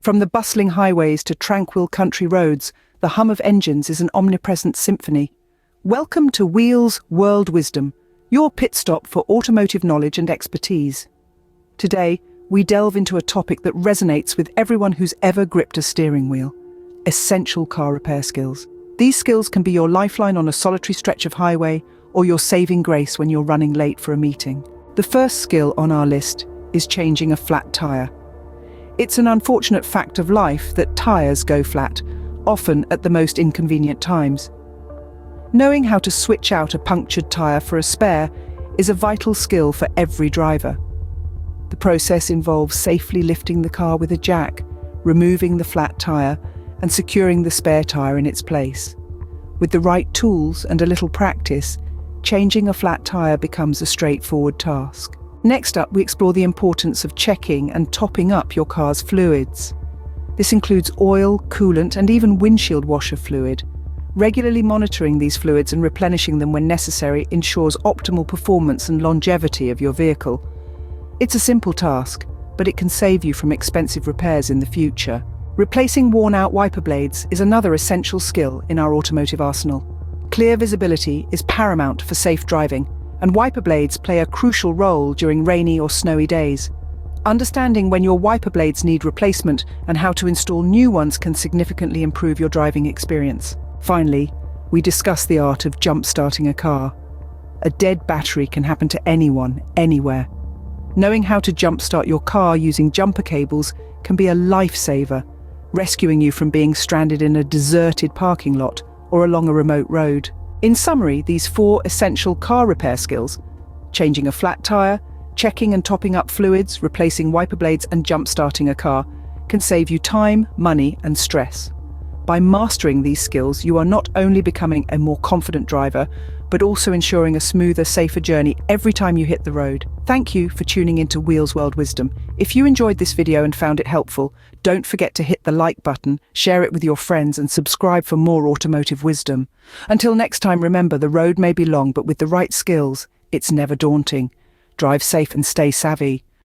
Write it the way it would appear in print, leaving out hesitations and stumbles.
From the bustling highways to tranquil country roads, the hum of engines is an omnipresent symphony. Welcome to Wheels World Wisdom, your pit stop for automotive knowledge and expertise. Today, we delve into a topic that resonates with everyone who's ever gripped a steering wheel: essential car repair skills. These skills can be your lifeline on a solitary stretch of highway or your saving grace when you're running late for a meeting. The first skill on our list is changing a flat tire. It's an unfortunate fact of life that tires go flat, often at the most inconvenient times. Knowing how to switch out a punctured tire for a spare is a vital skill for every driver. The process involves safely lifting the car with a jack, removing the flat tire, and securing the spare tire in its place. With the right tools and a little practice, changing a flat tire becomes a straightforward task. Next up, we explore the importance of checking and topping up your car's fluids. This includes oil, coolant, and even windshield washer fluid. Regularly monitoring these fluids and replenishing them when necessary ensures optimal performance and longevity of your vehicle. It's a simple task, but it can save you from expensive repairs in the future. Replacing worn-out wiper blades is another essential skill in our automotive arsenal. Clear visibility is paramount for safe driving, and wiper blades play a crucial role during rainy or snowy days. Understanding when your wiper blades need replacement and how to install new ones can significantly improve your driving experience. Finally, we discuss the art of jump-starting a car. A dead battery can happen to anyone, anywhere. Knowing how to jump-start your car using jumper cables can be a lifesaver, rescuing you from being stranded in a deserted parking lot or along a remote road. In summary, these 4 essential car repair skills, changing a flat tire, checking and topping up fluids, replacing wiper blades, and jump-starting a car, can save you time, money, and stress. By mastering these skills, you are not only becoming a more confident driver, but also ensuring a smoother, safer journey every time you hit the road. Thank you for tuning into Wheels World Wisdom. If you enjoyed this video and found it helpful, don't forget to hit the like button, share it with your friends, and subscribe for more automotive wisdom. Until next time, remember, the road may be long, but with the right skills, it's never daunting. Drive safe and stay savvy.